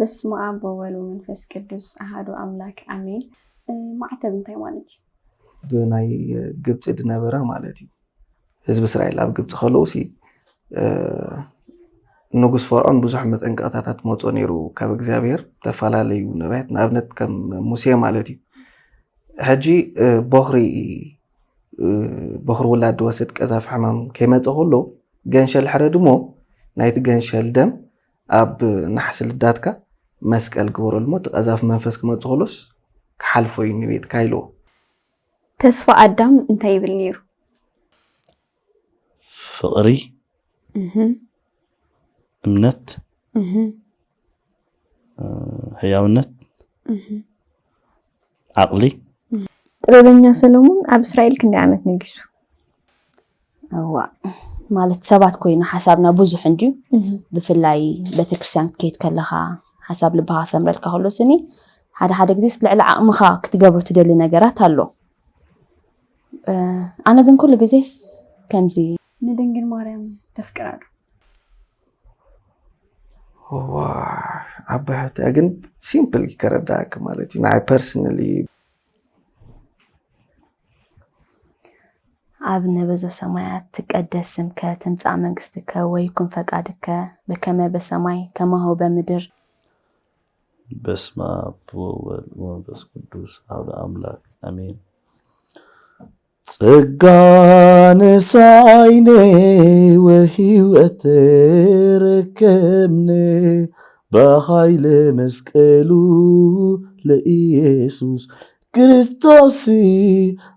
በስመ አብ ወወልድ ወመንፈስ ቅዱስ አሐዱ አምላክ አሜን። ማዕተብ እንታይ ማለት እዩ? ብናይ ግብጽ ድነበራ ማለት እዩ። ህዝቢ እስራኤል ኣብ ግብጽ ከለውሲ ንጉስ ፈርዖን ብዙሕ መጠንቀቅታታት መጾ ነይሩ ካብ እግዚአብሔር ተፈላለዩ ነቢያት ንኣብነት ከም ሙሴ ማለት እዩ። ሕጂ በኽሪ ውላድ ወስድ ቀዛፍ ሕማም ከይመፀ ከሎ ገንሸል ሕረድሞ ናይቲ ገንሸል ደም ኣብ ናሕሲ ልዳትካ መስቀል ግበረልሞ ተቀዛፍ መንፈስ ክመጽ ከሎስ ክሓልፎ እዩ ንቤት ካይልዎ። ተስፋ ኣዳም እንታይ ይብል ነይሩ? ፍቅሪ እምነት ህያውነት ዓቅሊ ጥበበኛ ሰሎሞን ኣብ እስራኤል ክንደይ ዓመት ነጊሱ? እዋ ማለት ሰባት ኮይኑ ሓሳብና ብዙሕ እንድዩ ብፍላይ ቤተክርስትያን ክትከይድ ከለኻ ሓሳብ ልብኻ ሰምረልካ ከሎ ስኒ ሓደ ግዜ ልዕሊ ዓቕምኻ ክትገብሮ ትደሊ ነገራት ኣሎ። ኣነ ግን ኩሉ ግዜስ ከምዚ ንድንግል ማርያም ተፍቅራ ዶ? ኣባህታ ግን ሲምፕል ይከረዳክ ማለት እዩ። ንዓይ ፐርሰናሊ ኣብ ነበዞ ሰማያት ትቀደስ ስምከ ትምጻእ መንግስትከ ወይኩን ፈቃድከ በከመ በሰማይ ከማሁ በምድር። በስመ አብ ወወልድ ወመንፈስ ቅዱስ አሐዱ አምላክ አሜን። ጸጋ ነሳይኔ ወሕይወት ረከብነ በኃይለ መስቀሉ ለኢየሱስ ክርስቶስ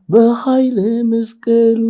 በኃይለ መስቀሉ